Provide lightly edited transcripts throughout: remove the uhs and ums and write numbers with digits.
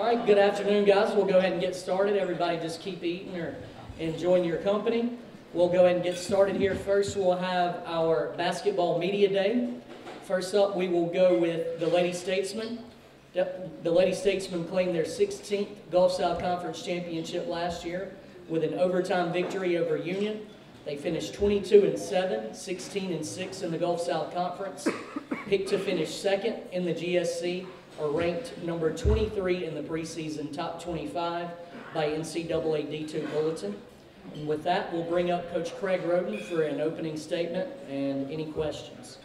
All right, good afternoon, guys. We'll go ahead and get started. Everybody just keep eating or enjoying your company. We'll go ahead and get started here. First, we'll have our Basketball Media Day. First up, we will go with the Lady Statesmen. The Lady Statesmen claimed their 16th Gulf South Conference Championship last year with an overtime victory over Union. They finished 22-7, 16-6 in the Gulf South Conference, picked to finish second in the GSC, are ranked number 23 in the preseason top 25 by NCAA D2 Bulletin. And with that, we'll bring up Coach Craig Roden for an opening statement and any questions.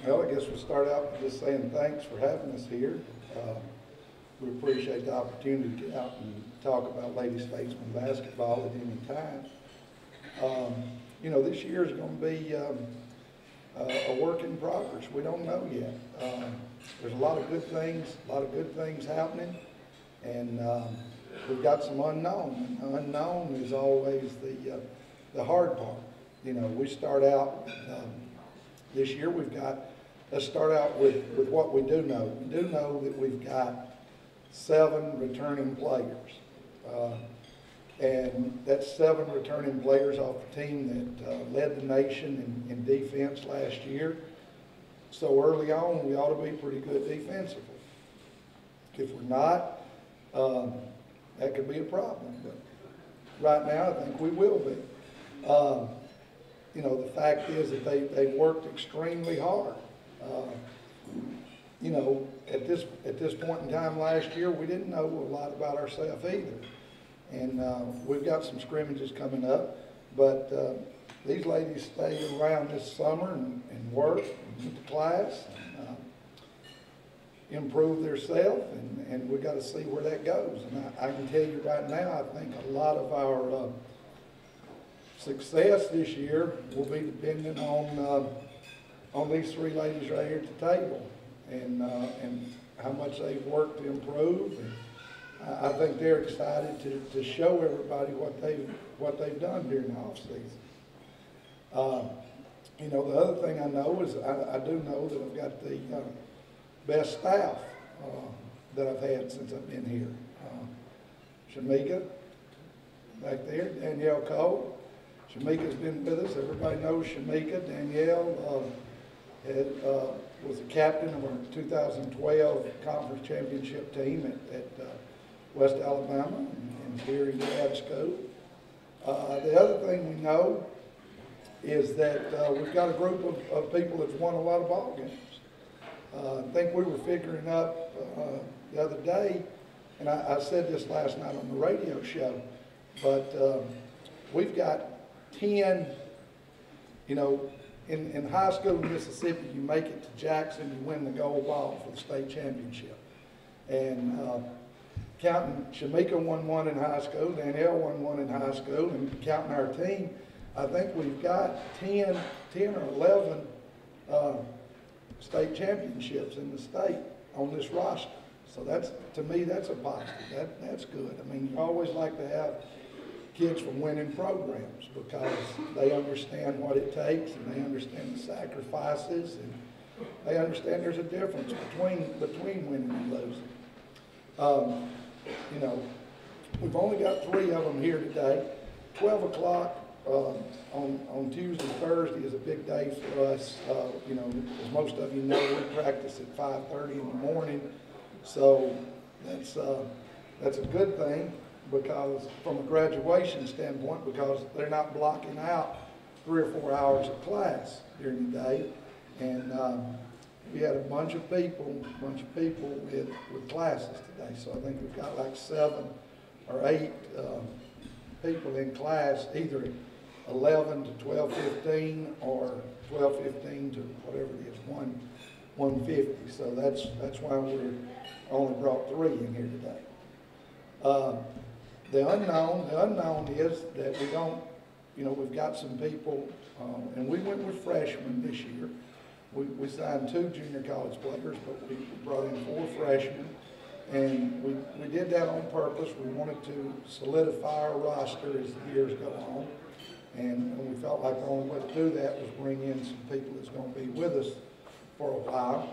Well, I guess we'll start out by just saying thanks for having us here. We appreciate the opportunity to get out and talk about Lady Statesman basketball at any time. You know, this year is going to be a work in progress. We don't know yet. There's a lot of good things happening, and we've got some unknown. And unknown is always the hard part. You know, we start out this year. Let's start out with what we do know. We do know that we've got 7 returning players. And that's 7 returning players off the team that led the nation in defense last year. So early on, we ought to be pretty good defensively. If we're not, that could be a problem. But right now, I think we will be. You know, the fact is that they've worked extremely hard. You know, at this point in time last year, we didn't know a lot about ourselves either. And we've got some scrimmages coming up, but these ladies stayed around this summer and worked and went to class and improved themselves, and we've got to see where that goes. And I can tell you right now, I think a lot of our success this year will be dependent on these 3 ladies right here at the table, and how much they've worked to improve. And I think they're excited to show everybody what they've done during the off season. You know, the other thing I know is I do know that I've got the best staff that I've had since I've been here. Shamika back there, Danielle Cole. Shamika's been with us. Everybody knows Shamika. Danielle was the captain of our 2012 conference championship team at West Alabama and here in grad school. The other thing we know is that we've got a group of people that's won a lot of ball games. I think we were figuring up the other day, and I said this last night on the radio show, but we've got 10, you know, in high school in Mississippi, you make it to Jackson, you win the gold ball for the state championship. And counting, Shamika won 1 in high school, Danielle won 1 in high school, and counting our team, I think we've got 10 or 11 state championships in the state on this roster. So that's, to me, that's a positive. That's good. I mean, you always like to have kids from winning programs because they understand what it takes and they understand the sacrifices and they understand there's a difference between winning and losing. You know, we've only got 3 of them here today. 12 o'clock on Tuesday, Thursday is a big day for us. You know, as most of you know, we practice at 5:30 in the morning, so that's a good thing because from a graduation standpoint, because they're not blocking out 3 or 4 hours of class during the day, and we had a bunch of people with classes today. So I think we've got like 7 or 8 people in class, either at 11 to 12:15 or 12:15 to whatever it is, 1:50. So that's why we only brought 3 in here today. The unknown is that we don't, you know, we've got some people, and we went with freshmen this year. We signed 2 junior college players, but we brought in 4 freshmen. And we did that on purpose. We wanted to solidify our roster as the years go on. And we felt like the only way to do that was bring in some people that's going to be with us for a while.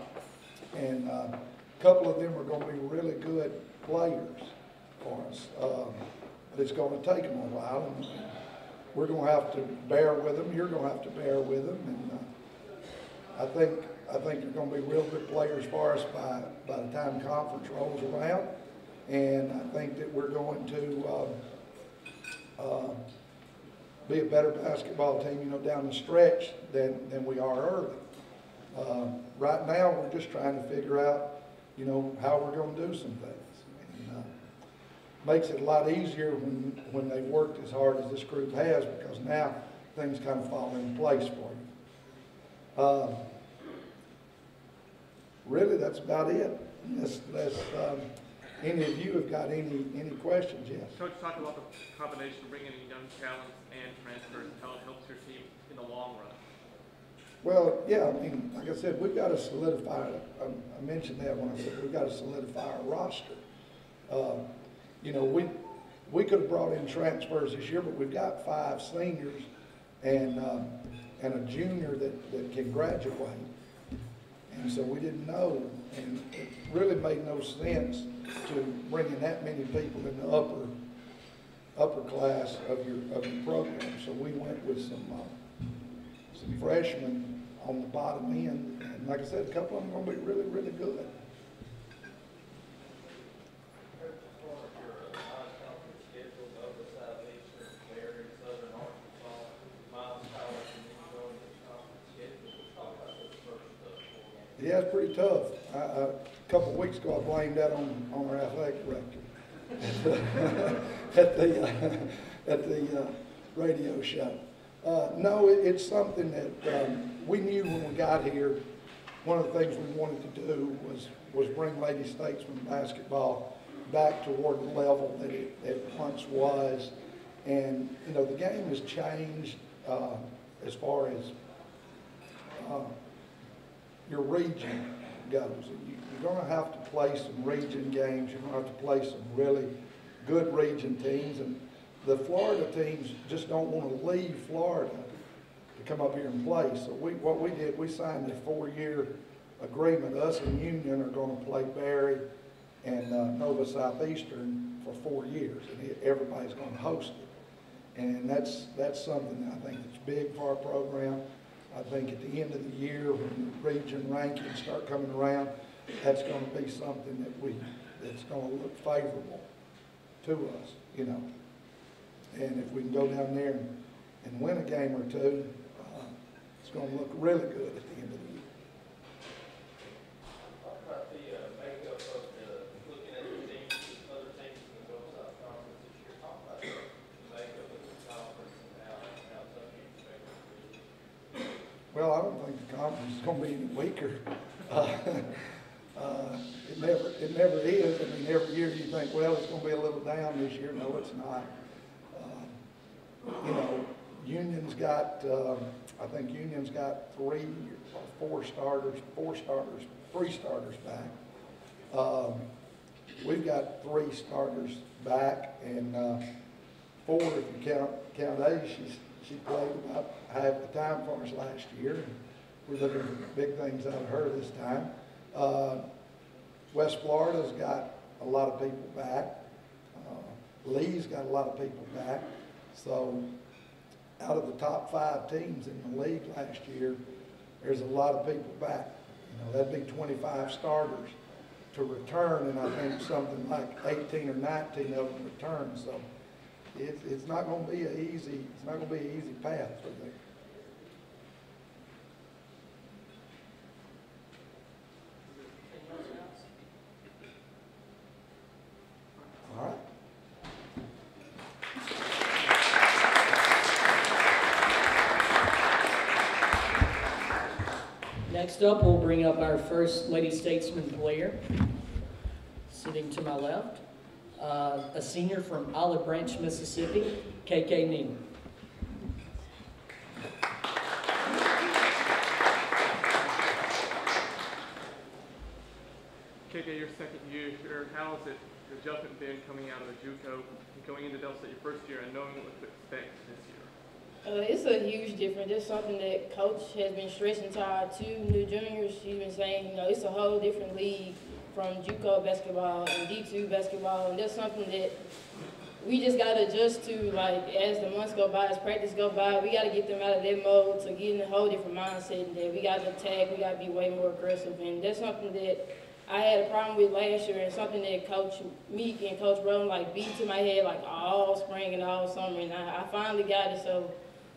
And a couple of them are going to be really good players for us. But it's going to take them a while. And we're going to have to bear with them. You're going to have to bear with them. And I think they're going to be real good players for us by the time conference rolls around. And I think that we're going to be a better basketball team, down the stretch than we are early. Right now, we're just trying to figure out, how we're going to do some things. And, makes it a lot easier when they've worked as hard as this group has, because now things kind of fall into place for you. Really, that's about it. Unless any of you have got any questions, yes. Coach, talk about the combination of bringing in young talents and transfers and how it helps your team in the long run. Well, yeah, like I said, we've got to solidify, I mentioned that when I said we've got to solidify our roster. We could have brought in transfers this year, but we've got 5 seniors and a junior that can graduate. And so we didn't know, and it really made no sense to bring in that many people in the upper class of your program. So we went with some freshmen on the bottom end, and like I said, a couple of them are going to be really, really good. Yeah, it's pretty tough. A couple of weeks ago, I blamed that on our athletic director at the radio show. No, it's something that we knew when we got here. One of the things we wanted to do was bring Lady Statesman basketball back toward the level that it once was. And, the game has changed as far as your region goes. You're going to have to play some region games. You're going to have to play some really good region teams. And the Florida teams just don't want to leave Florida to come up here and play. So what we did, we signed a 4-year agreement. Us and Union are going to play Berry and Nova Southeastern for 4 years. And everybody's going to host it. And that's something that I think that's big for our program. I think at the end of the year, when the region rankings start coming around, that's going to be something that's going to look favorable to us, And if we can go down there and win a game or two, it's going to look really good at the end of the year. Talk about the makeup of looking at the teams, other teams in the Gulf South Conference this year. Talk about the makeup of the conference and how tough you expect it to be. Well, I don't think the conference is going to be any weaker. It never is. Every year you think, well, it's going to be a little down this year. No, it's not. Union's got, I think Union's got 3 or 4 starters, 3 starters back. We've got 3 starters back, and 4 if you count Ace. She played about half the time for us last year. We're looking for big things out of her this time. West Florida's got a lot of people back. Lee's got a lot of people back. So out of the top 5 teams in the league last year, there's a lot of people back. That'd be 25 starters to return, and I think something like 18 or 19 of them return. So it's not going to be an easy path for them. All right. Next up, we'll bring up our first Lady Statesman player, sitting to my left, a senior from Olive Branch, Mississippi, KK Neal. KK, your second year here, how has it adjustment been coming out of the JUCO and going into Delta State your first year and knowing what to expect this year? It's a huge difference. It's something that Coach has been stressing to our 2 new juniors. She's been saying, it's a whole different league from JUCO basketball and D2 basketball, and that's something that we just got to adjust to, like, as the months go by, as practice go by. We got to get them out of their mode to get in a whole different mindset, and that we got to attack, we got to be way more aggressive, and that's something that I had a problem with last year, and something that Coach Meek and Coach Rowan, like, beat to my head, like, all spring and all summer, and I finally got it, so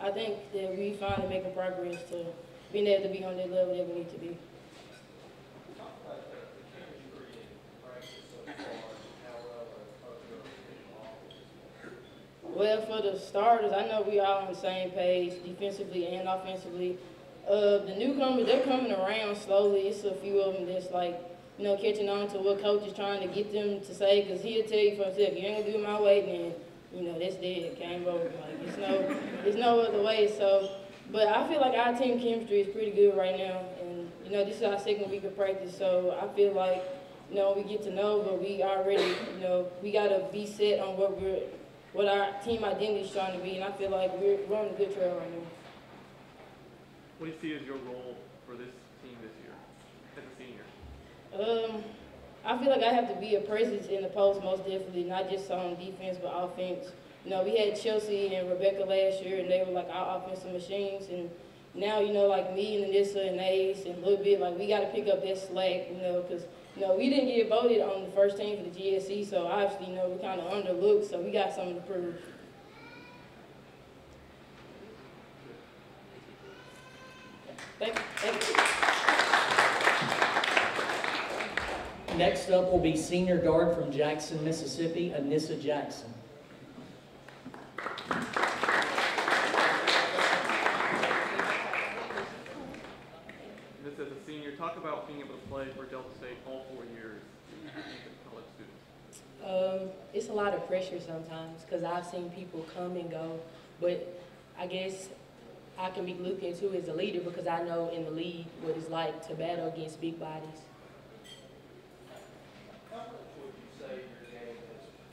I think that we finally making progress to being able to be on that level that we need to be. Talk about the chemistry in practice so far, and how well are you getting along? Well, for the starters, I know we all on the same page, defensively and offensively. The newcomers, they're coming around slowly. It's a few of them that's like, catching on to what Coach is trying to get them to say, because he'll tell you for himself, you ain't gonna do it my way, then, that's dead, game over. Like, there's no other way. So, but I feel like our team chemistry is pretty good right now, and this is our 2nd week of practice. So I feel like, we get to know, but we already, we gotta be set on what our team identity is trying to be, and I feel like we're on a good trail right now. What do you see as your role for this team this year, as a senior? I feel like I have to be a presence in the post, most definitely, not just on defense, but offense. We had Chelsea and Rebecca last year, and they were like our offensive machines, and now, like me and Anissa and Ace and a little bit, like, we got to pick up that slack, because, we didn't get voted on the first team for the GSC, so obviously, we kind of underlooked, so we got something to prove. Thank you. Next up will be senior guard from Jackson, Mississippi, Anissa Jackson. This as a senior, talk about being able to play for Delta State all 4 years as a college student. It's a lot of pressure sometimes because I've seen people come and go, but I guess I can be looked into as a leader because I know in the league what it's like to battle against big bodies. How much would you say your game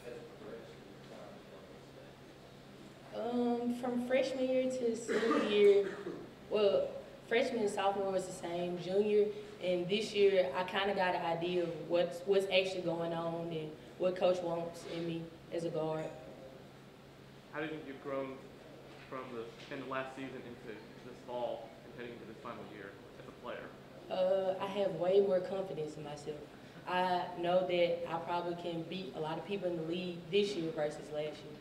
has progressed in your time at Delta State? From freshman year to senior year, well, freshman and sophomore was the same. Junior and this year, I kind of got an idea of what's actually going on and what coach wants in me as a guard. How do you think you've grown from the end of last season into this fall and heading into this final year as a player? I have way more confidence in myself. I know that I probably can beat a lot of people in the league this year versus last year.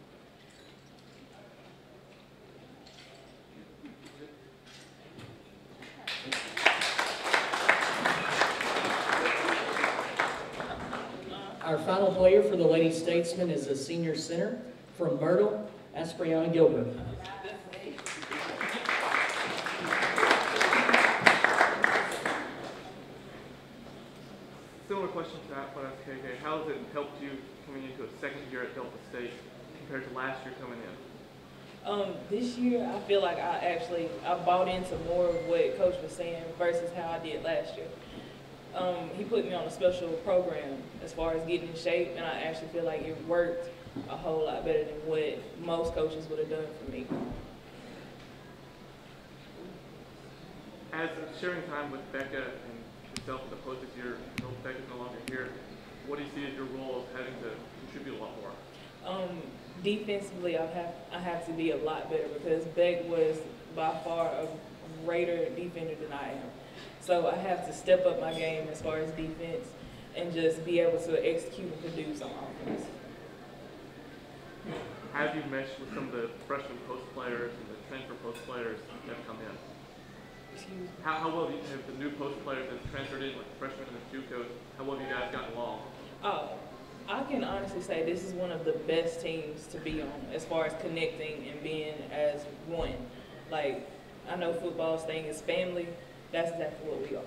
Our final player for the Lady Statesman is a senior center from Myrtle, Aspriana Gilbert. Similar question to that, but KK, how has it helped you coming into a second year at Delta State compared to last year coming in? This year, I feel like I bought into more of what Coach was saying versus how I did last year. He put me on a special program as far as getting in shape, and I actually feel like it worked a whole lot better than what most coaches would have done for me. As sharing time with Becca and yourself as opposed to your Becca's no longer here, what do you see as your role of having to contribute a lot more? Defensively, I have to be a lot better because Beck was by far a greater defender than I am. So I have to step up my game as far as defense and just be able to execute and produce on offense. How have you meshed with some of the freshman post players and the transfer post players that have come in? Excuse me. How well have the new post players that transferred in, like the freshmen and the JUCOs, how well have you guys gotten along? I can honestly say this is one of the best teams to be on as far as connecting and being as one. Like, I know football's thing is family. That's exactly what we are.